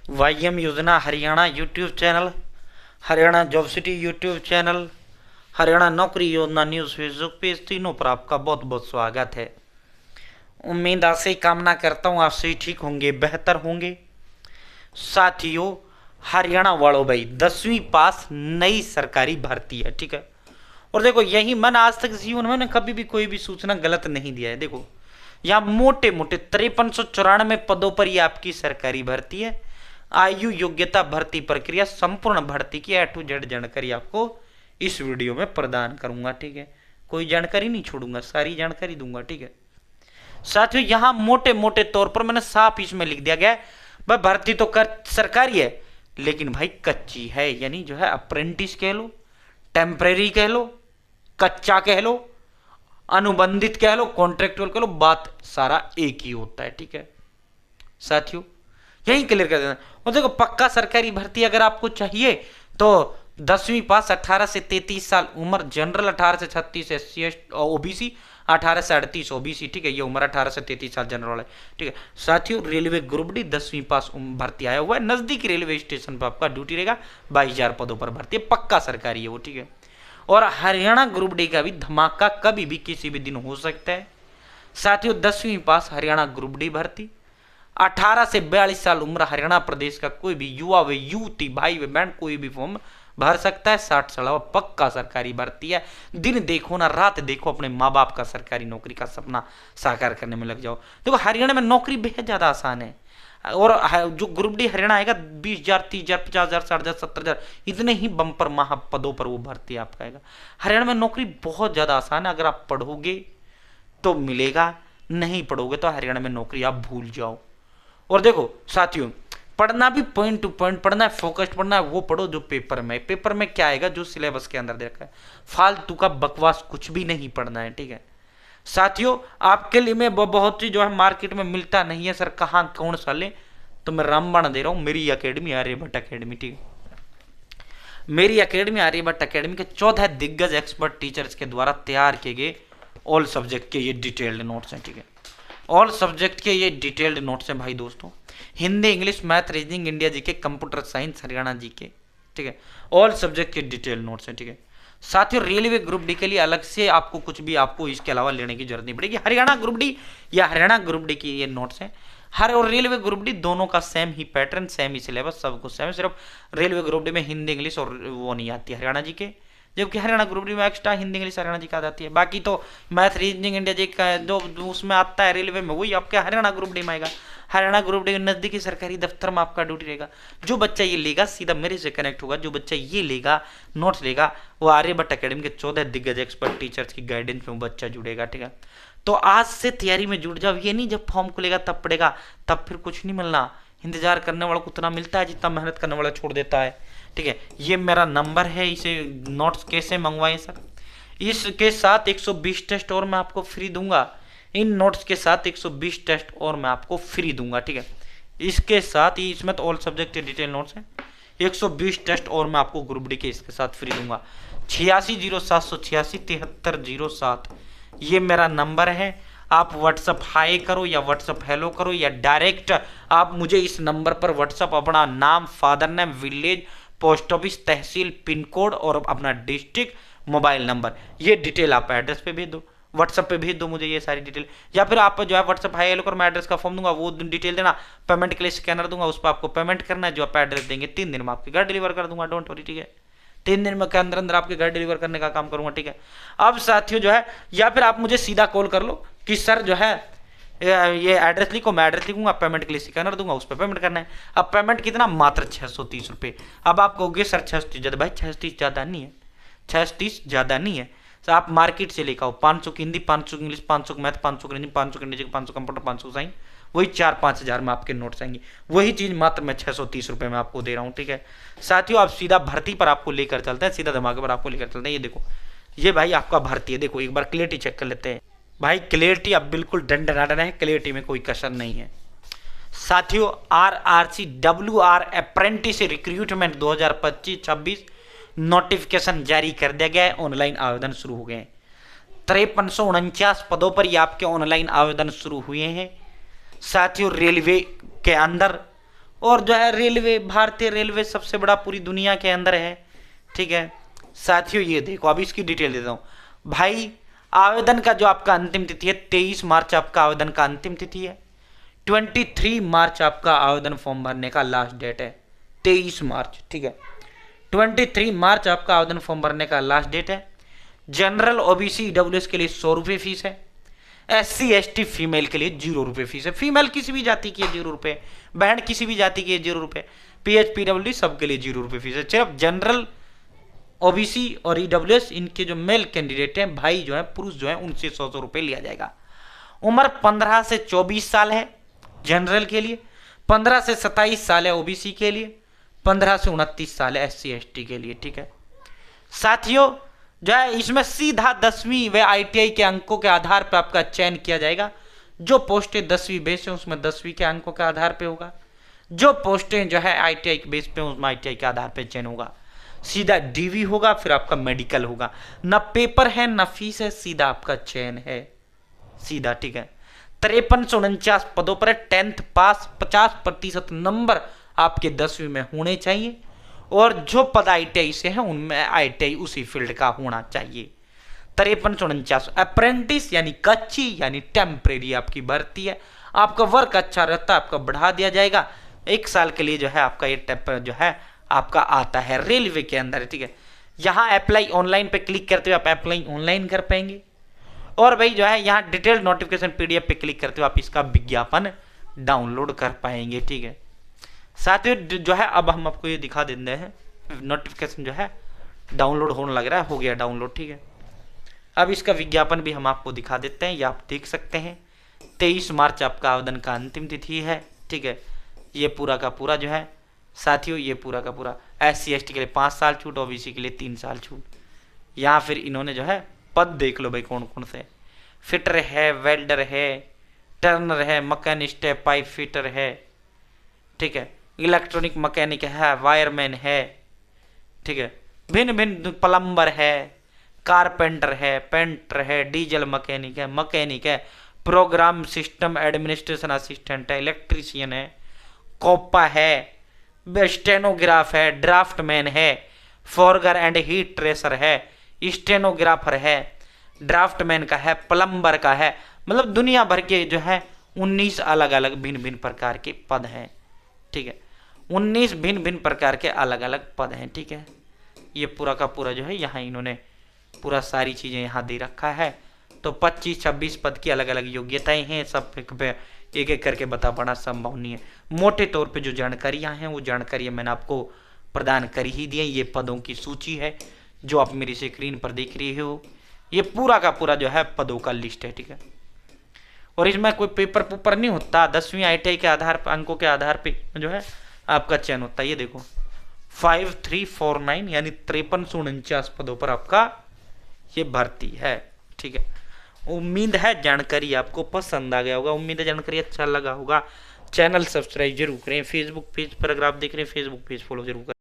वाईएम योजना Haryana YouTube channel, Haryana job city YouTube channel, Haryana नौकरी योजना न्यूज़ फेसबुक पेज, तीनों पर आपका बहुत बहुत स्वागत है। उम्मीद आशा कामना करता हूँ आप सही ठीक होंगे, बेहतर होंगे। साथियों, हरियाणा वालों भाई 10वीं पास नई सरकारी भर्ती है, ठीक है। और देखो यही मन आज तक जीवन में कभी भी कोई भी सूचना गलत नहीं दिया है। देखो यहाँ मोटे मोटे 5394 पदों पर ये आपकी सरकारी भर्ती है। आयु योग्यता भर्ती प्रक्रिया संपूर्ण भर्ती की A to Z जानकारी आपको इस वीडियो में प्रदान करूंगा, ठीक है। कोई जानकारी नहीं छोड़ूंगा, सारी जानकारी दूंगा, ठीक है। साथियों यहां मोटे मोटे तौर पर मैंने साफ इसमें लिख दिया गया है भाई भर्ती तो कर सरकारी है लेकिन भाई कच्ची है, यानी जो है अप्रेंटिस कह लो, टेम्परेरी कह लो, कच्चा कह लो, अनुबंधित कह लो, कॉन्ट्रेक्चुअल कह लो, बात सारा एक ही होता है, ठीक है। साथियों यही क्लियर कर देना। और देखो पक्का सरकारी भर्ती अगर आपको चाहिए तो 10वीं पास, 18 से 33 साल उम्र, जनरल 18 से 36 SC OBC, 18 से 38 OBC, ठीक है। ये उम्र 18 से 33 साल जनरल वाला है, ठीक है। साथियों रेलवे ग्रुप डी 10वीं पास भर्ती आया हुआ है, नजदीकी रेलवे स्टेशन पर आपका ड्यूटी रहेगा। 22,000 पदों पर भर्ती है, पक्का सरकारी है वो, ठीक है। और हरियाणा ग्रुप डी का भी धमाका कभी भी किसी भी दिन हो सकता है। साथियों 10वीं पास हरियाणा ग्रुप डी भर्ती, 18 से 42 साल उम्र, हरियाणा प्रदेश का कोई भी युवा व युवती, भाई व बहन कोई भी फॉर्म भर सकता है। 60 साल पक्का सरकारी भर्ती है। दिन देखो ना रात देखो, अपने माँ बाप का सरकारी नौकरी का सपना साकार करने में लग जाओ। देखो हरियाणा में नौकरी बेहद ज्यादा आसान है। और जो ग्रुप डी हरियाणा आएगा 20,000, 30,000, 50,000, 60,000, 70,000 इतने ही बम्पर महापदों पर वो भर्ती आपका आएगा। हरियाणा में नौकरी बहुत ज्यादा आसान है। अगर आप पढ़ोगे तो मिलेगा, नहीं पढ़ोगे तो हरियाणा में नौकरी आप भूल जाओ। और देखो साथियों पढ़ना भी पॉइंट टू पॉइंट पढ़ना है, फोकस्ड पढ़ना है। वो पढ़ो जो पेपर में, पेपर में क्या आएगा जो सिलेबस के अंदर देखा है। फालतू का बकवास कुछ भी नहीं पढ़ना है, ठीक है। साथियों आपके लिए मैं बहुत ही जो है मार्केट में मिलता नहीं है सर, कहाँ कौन सा ले, तो मैं रामबाण दे रहा हूँ। मेरी अकेडमी आर्यभट्ट अकेडमी, ठीक है। मेरी अकेडमी आर्यभट्ट अकेडमी के 14 दिग्गज एक्सपर्ट टीचर्स के द्वारा तैयार किए गए ऑल सब्जेक्ट के ये डिटेल्ड नोट्स हैं, ठीक है। ऑल सब्जेक्ट के ये डिटेल्ड नोट्स हैं भाई दोस्तों। Hindi, English, math, reasoning, India GK, computer science, Haryana GK, ठीक है। ऑल सब्जेक्ट के डिटेल्ड नोट्स हैं, ठीक है। साथियों रेलवे ग्रुप डी के लिए अलग से आपको कुछ भी आपको इसके अलावा लेने की जरूरत नहीं पड़ेगी। हरियाणा ग्रुप डी या हरियाणा ग्रुप डी की ये नोट्स हैं। हर और रेलवे ग्रुप डी दोनों का सेम ही पैटर्न, सेम ही सिलेबस, सब कुछ सेम है। सिर्फ रेलवे ग्रुप डी में हिंदी, इंग्लिश और वो नहीं आती हरियाणा जी के, जबकि हरियाणा ग्रुप डी में एक्स्ट्रा हिंदी, इंग्लिश, हरियाणा जी का आ जाती है। बाकी तो मैथ, रीजनिंग, इंडिया जी का जो उसमें आता है रेलवे में वही आपके हरियाणा ग्रुप डी में आएगा। हरियाणा ग्रुप डी नजदीकी सरकारी दफ्तर में आपका ड्यूटी रहेगा। जो बच्चा ये लेगा सीधा मेरे से कनेक्ट होगा। जो बच्चा ये लेगा नोट्स लेगा वो आर्यभट्ट अकेडमी के 14 दिग्गज एक्सपर्ट टीचर्स की गाइडेंस में बच्चा जुड़ेगा, ठीक है। तो आज से तैयारी में जुड़ जाओ। ये नहीं जब फॉर्म खुलेगा तब पड़ेगा, तब फिर कुछ नहीं मिलना। इंतजार करने वाला को उतना मिलता है जितना मेहनत करने वाला छोड़ देता है, ठीक है। ये मेरा नंबर है, इसे नोट्स कैसे मंगवाएं सर। इसके साथ 120 टेस्ट और मैं आपको फ्री दूंगा। इन नोट्स के साथ 120 टेस्ट और मैं आपको फ्री दूंगा, ठीक है। इसके साथ ही इसमें तो ऑल सब्जेक्ट के डिटेल नोट्स हैं। 120 टेस्ट और मैं आपको ग्रुप डी के इसके साथ फ्री दूंगा। 860786 7307 ये मेरा नंबर है। आप व्हाट्सअप हाई करो या व्हाट्सअप हेलो करो या डायरेक्ट आप मुझे इस नंबर पर व्हाट्सअप अपना नाम, father name, village, post office, tehsil, pin code और अपना डिस्ट्रिक्ट, मोबाइल नंबर, ये डिटेल आप एड्रेस पे भेज दो, व्हाट्सअप पे भेज दो मुझे ये सारी डिटेल। या फिर आप जो है व्हाट्सअप हाई हेलो करो, मैं एड्रेस का फॉर्म दूंगा, वो डिटेल देना। पेमेंट के लिए स्कैनर दूंगा, उस पर आपको पेमेंट करना है। जो आप एड्रेस देंगे 3 दिन में आपके घर डिलीवर कर दूंगा, डोंट वरी, ठीक है। 3 दिन में के अंदर अंदर आपके घर डिलीवर करने का काम करूंगा, ठीक है। अब साथियों जो है या फिर आप मुझे सीधा कॉल कर लो कि सर जो है ये एड्रेस लिखो, मैं एड्रेस लिखूंगा, पेमेंट के लिए स्कैनर दूंगा, उस पर पेमेंट करना है। अब पेमेंट कितना, मात्र 630 रुपये। अब आप कहोगे सर 630 ज्यादा, भाई 630 ज़्यादा नहीं है, 630 ज़्यादा नहीं है। तो आप मार्केट से लेकर आओ, 500 की हिंदी, 500 की इंग्लिश, 500 की मैथ, 500 की हिंदी, 500 की इंग्लिश, 500 कंप्यूटर, 500 साइंस, वही 4-5 हज़ार में आपके नोट्स आएंगे। वही चीज़ मात्र मैं 630 रुपये में आपको दे रहा हूँ, ठीक है। साथियों आप सीधा भर्ती पर आपको लेकर चलते हैं, सीधा धमाके पर आपको लेकर चलते हैं। ये देखो ये भाई आपका भर्ती है, देखो एक बार क्लियरिटी चेक कर लेते हैं। भाई क्लियरिटी अब बिल्कुल डंडनाटन है, क्लियरिटी में कोई कसर नहीं है। साथियों RRC WR apprentice recruitment 2025-26 notification जारी कर दिया गया है। ऑनलाइन आवेदन शुरू हो गए हैं। 5349 पदों पर ये आपके ऑनलाइन आवेदन शुरू हुए हैं। साथियों रेलवे के अंदर और जो है रेलवे, भारतीय रेलवे सबसे बड़ा पूरी दुनिया के अंदर है, ठीक है साथियों। ये देखो, अब इसकी डिटेल देता हूँ भाई। आवेदन का जो आपका अंतिम तिथि है 23 मार्च आपका आवेदन का अंतिम तिथि है। 23 मार्च आपका आवेदन फॉर्म भरने का लास्ट डेट है, 23 मार्च, ठीक है। 23 मार्च आपका आवेदन फॉर्म भरने का लास्ट डेट है। जनरल ओबीसी ईडब्ल्यूएस के लिए 100 रुपये फीस है। SC ST फीमेल के लिए 0 रुपये फीस है। फीमेल किसी भी जाति की है 0 रुपये, बहन किसी भी जाति की है 0 रुपये, PH PWD सबके लिए 0 रुपये फीस है। सिर्फ जनरल ओबीसी और ईडब्ल्यूएस इनके जो मेल कैंडिडेट हैं भाई जो है पुरुष जो है उनसे 100 रुपये लिया जाएगा। उम्र 15 से 24 साल है जनरल के लिए, 15 से 27 साल है ओबीसी के लिए, 15 से 29 साल है SC ST के लिए, ठीक है साथियों। जो है इसमें सीधा 10वीं व ITI के अंकों के आधार पर आपका चयन किया जाएगा। जो पोस्टें 10वीं बेस है उसमें 10वीं के अंकों के आधार पे होगा। जो पोस्टें जो है ITI के बेस पे उसमें ITI के आधार पे चयन होगा। सीधा DV होगा, फिर आपका मेडिकल होगा। ना पेपर है ना फीस है, सीधा आपका चयन है सीधा, ठीक है। 53 से 49 पदों पर 10th पास, 50% नंबर आपके 10वीं में होने चाहिए। और जो पद ITI से है उनमें ITI उसी फील्ड का होना चाहिए। 53 से 49 अप्रेंटिस यानी कच्ची यानी टेम्परेरी आपकी भर्ती है। आपका वर्क अच्छा रहता है, आपका बढ़ा दिया जाएगा। 1 साल के लिए जो है आपका ये टेप जो है आपका आता है रेलवे के अंदर, ठीक है। यहाँ अप्लाई ऑनलाइन पे क्लिक करते हुए आप अप्लाई ऑनलाइन कर पाएंगे। और भाई जो है यहाँ डिटेल्ड नोटिफिकेशन PDF पे क्लिक करते हुए आप इसका विज्ञापन डाउनलोड कर पाएंगे, ठीक है साथियों। जो है अब हम आपको ये दिखा देते हैं, नोटिफिकेशन जो है डाउनलोड होने लग रहा है, हो गया डाउनलोड, ठीक है। अब इसका विज्ञापन भी हम आपको दिखा देते हैं, ये आप देख सकते हैं। 23 मार्च आपका आवेदन का अंतिम तिथि है, ठीक है। ये पूरा का पूरा जो है साथियों, ये पूरा का पूरा SC ST के लिए 5 साल छूट, OBC के लिए 3 साल छूट। यहाँ फिर इन्होंने जो है पद देख लो भाई कौन कौन से, फिटर है, वेल्डर है, टर्नर है, मैकेनिस्ट है, पाइप फिटर है, ठीक है, इलेक्ट्रॉनिक मैकेनिक है, वायरमैन है, ठीक है, भिन्न भिन्न प्लम्बर है, कारपेंटर है, पेंटर है, डीजल मैकेनिक है, प्रोग्राम सिस्टम एडमिनिस्ट्रेशन असिस्टेंट है, इलेक्ट्रीशियन है, कोपा है, स्टेनोग्राफ है, ड्राफ्टमैन है, फॉरगर एंड हीट ट्रेसर है, स्टेनोग्राफर है, ड्राफ्टमैन का है, प्लम्बर का है। मतलब दुनिया भर के जो है 19 अलग अलग भिन्न भिन्न प्रकार के पद हैं, ठीक है। 19 भिन्न भिन्न प्रकार के अलग अलग पद हैं, ठीक है। ये पूरा का पूरा जो है यहाँ इन्होंने पूरा सारी चीज़ें यहाँ दे रखा है। तो 25-26 पद की अलग अलग योग्यताएं हैं, सब एक एक करके बता पाना संभव नहीं है। मोटे तौर पे जो जानकारियाँ हैं वो जानकारियाँ मैंने आपको प्रदान कर ही दी है। ये पदों की सूची है जो आप मेरी स्क्रीन पर देख रही हो, ये पूरा का पूरा जो है पदों का लिस्ट है, ठीक है। और इसमें कोई पेपर पुपर नहीं होता, 10वीं ITI के आधार पर, अंकों के आधार पे जो है आपका चयन होता है। ये देखो 5349 यानी 53 से 49 पदों पर आपका ये भर्ती है, ठीक है। उम्मीद है जानकारी आपको पसंद आ गया होगा, उम्मीद है जानकारी अच्छा लगा होगा। चैनल सब्सक्राइब जरूर करें। फेसबुक पेज पर अगर आप देख रहे हैं, फेसबुक पेज फॉलो जरूर करें।